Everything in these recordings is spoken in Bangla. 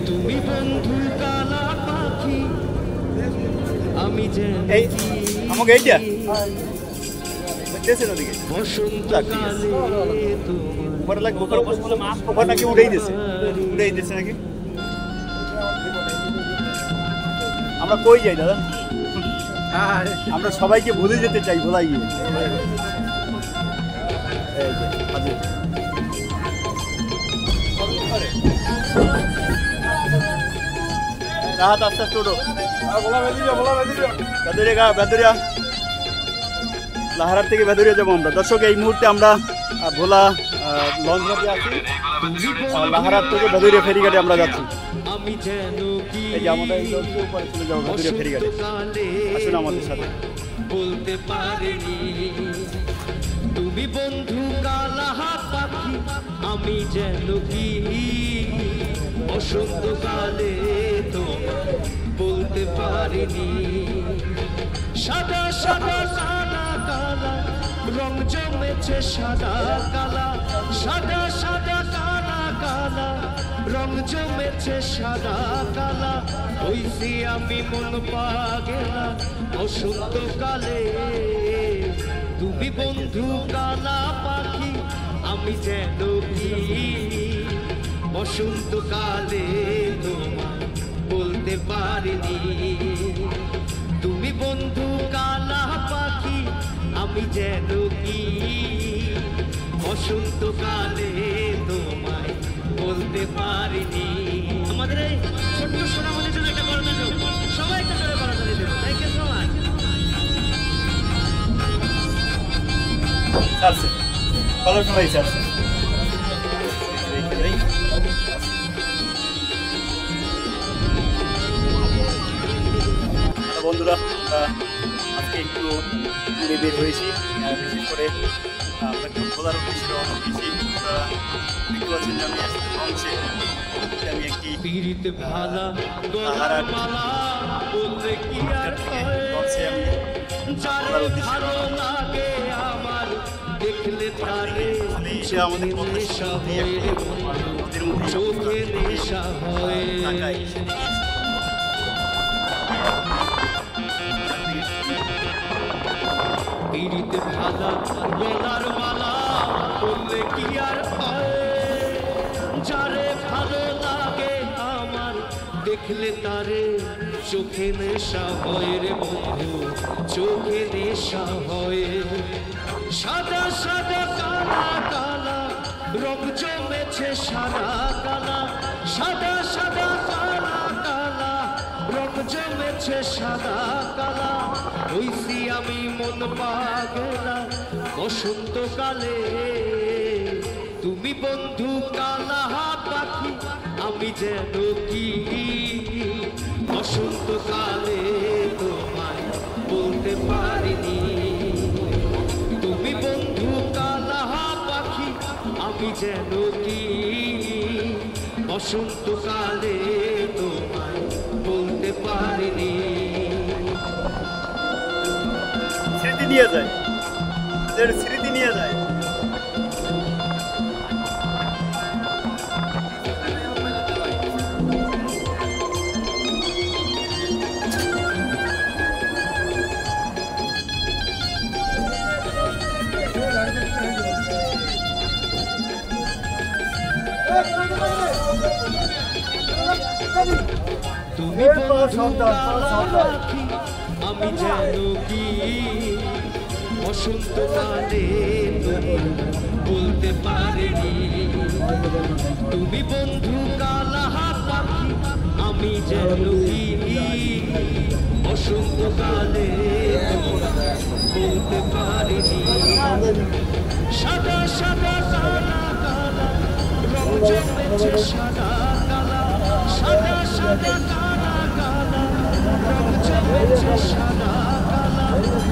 তুমি বন্ধু কালা পাখি আমি যেন এই আমাকে এইটা দেশে নদীকে বসন্তকালে তোমার লাগে ওখানে বসে মাছ ওখানে নাকি উড়েই দিয়েছে নাকি আমরা কই যাই দাদা আমরা সবাইকে ভুলে যেতে চাই ভোলাই গিয়ে রাহাত আস্তে আস্তে ওঠো বেদুরিয়া লাহারার থেকে বেদুরিয়া যাবো আমরা। দর্শক এই মুহূর্তে আমরা ভোলা লঞ্চ ঘাটে আছি, লাহারার থেকে বেদুরিয়া ফেরিঘাটে আমরা যাচ্ছি। এই যে আমাদের এই লঞ্চের উপরে চলে যাবো বেদুরিয়া ফেরিঘাটে, আসুন আমাদের সাথে। বলতে পারিনি তুমি বন্ধু কালা পাখি আমি যেন কি বসন্তকালে তো বলতে পারিনি। সাদা সাদা কালা কালা রং জমেছে সাদা কালা, সাদা সাদা কালা কালা রং জমেছে সাদা কালা। হইছি আমি মন পাগেলা বসন্তকালে তুমি বন্ধু কালা পাখি আমি যেন কি বসন্তকালে তোমায় বলতে পারিনি। তুমি বন্ধু কালা পাখি আমি যেন কি বসন্তকালে তোমায় বলতে পারিনি। আমাদের এই ছোট্ট সোনামণির জন্য একটা বড় নাটক, সবাই একটা করে বড় করে দেবো। Thank you so much. চালছে কলর সময় চালছে। বন্ধুরা আজকে একটু ঘুরে বের হয়েছি, বিশেষ করে ভোলার উদ্দেশ্যে রওনা হয়েছি। দেখতে পাচ্ছেন যে আমি আসলে লঞ্চে আমি একটি লাহারার লঞ্চে আমি ভোলার উদ্দেশ্যে রওনা হয়েছি। আমাদের নদীর মধ্যে ঢাকায় পিড়িতে ভালা গলার মালা বললে কি আর হয়, যারে ভালো লাগে আমার দেখলে তারে চোখে নেশা হয় রে বন্ধু, চোখে নেশা হয়। সাদা সাদা কালা কালা রং জমেছে সাদা কালা, সাদা সাদা কালা কালা রং জমেছে সাদা কালা। হইছি আমি মন পাগলা বসন্তকালে তুমি বন্ধু কালা পাখি আমি যেন কি বসন্তকালে তোমায় বলতে পারিনি। তুমি বন্ধু কালা পাখি আমি যেন কি বসন্তকালে তোমায় বলতে পারিনি। স্মৃতি নিয়ে যায়, স্মৃতি নিয়ে যায়। তুমি আমি যেন কি বসন্তকালে বলতে পারিনি। তুমি বন্ধু কালা পাখি আমি যেন কি বসন্তকালে বলতে পারিনি। সাদা সাদা কালা কালা রং জমেছে সাদা কালা, সাদা সাদা কালা কালা রং জমেছে সাদা কালা।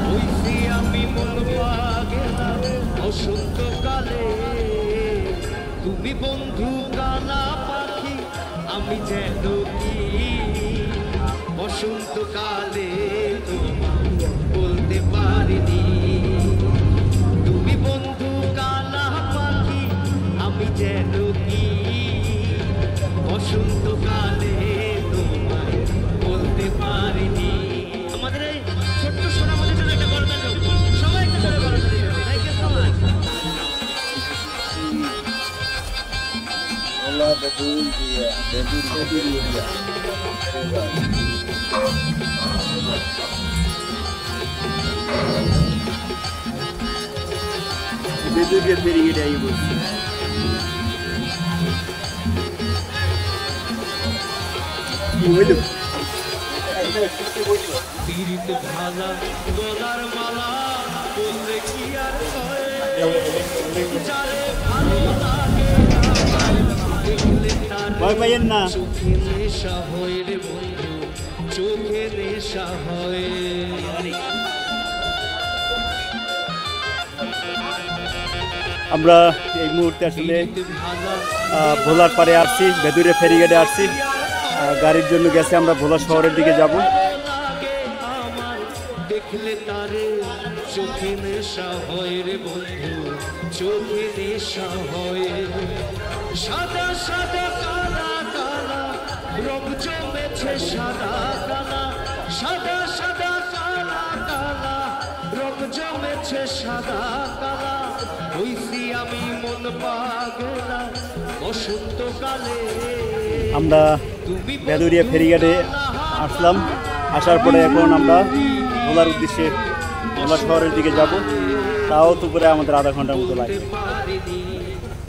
হইছি আমি মন পাগলা বসন্তকালে তুমি বন্ধু কালা পাখি আমি যেন কি বসন্তকালে তোমায় বলতে পারিনি। তুমি বন্ধু কালা পাখি আমি যেন কি বসন্তকালে বেদুরিয়া ফেরিঘাটে আই বলছি। কি হইল? তিরিতে ভালা গলার মালা বললে কি আর হয় যারে ভালো লাগে দেখলে তার ভয় পাইয়েন না। চোখে নেশা হয় রে বন্ধু, চোখে নেশা হয়। আমরা এই মুহূর্তে আসলে ভোলার পারে আসছি, বেদুরিয়া ফেরিঘাটে আসছি। গাড়ির জন্য গেছে, আমরা ভোলা শহরের দিকে যাব। দেখলে তারে চোখে নেশা হয় রে বন্ধু, চোখে নেশা হয়। সাদা সাদা কালা কালা রং জমেছে, সাদা কালা সাদা সাদা কালা কালা রং জমেছে, সাদা কালা হইছি আমি মন পাগলা বসন্তকালে। আমরা বেদুরিয়া ফেরিঘাটে আসলাম, আসার পরে এখন আমরা ভোলার উদ্দেশ্যে ভোলা শহরের দিকে যাব। তাও তো করে আমাদের আধা ঘন্টার মতো লাগে।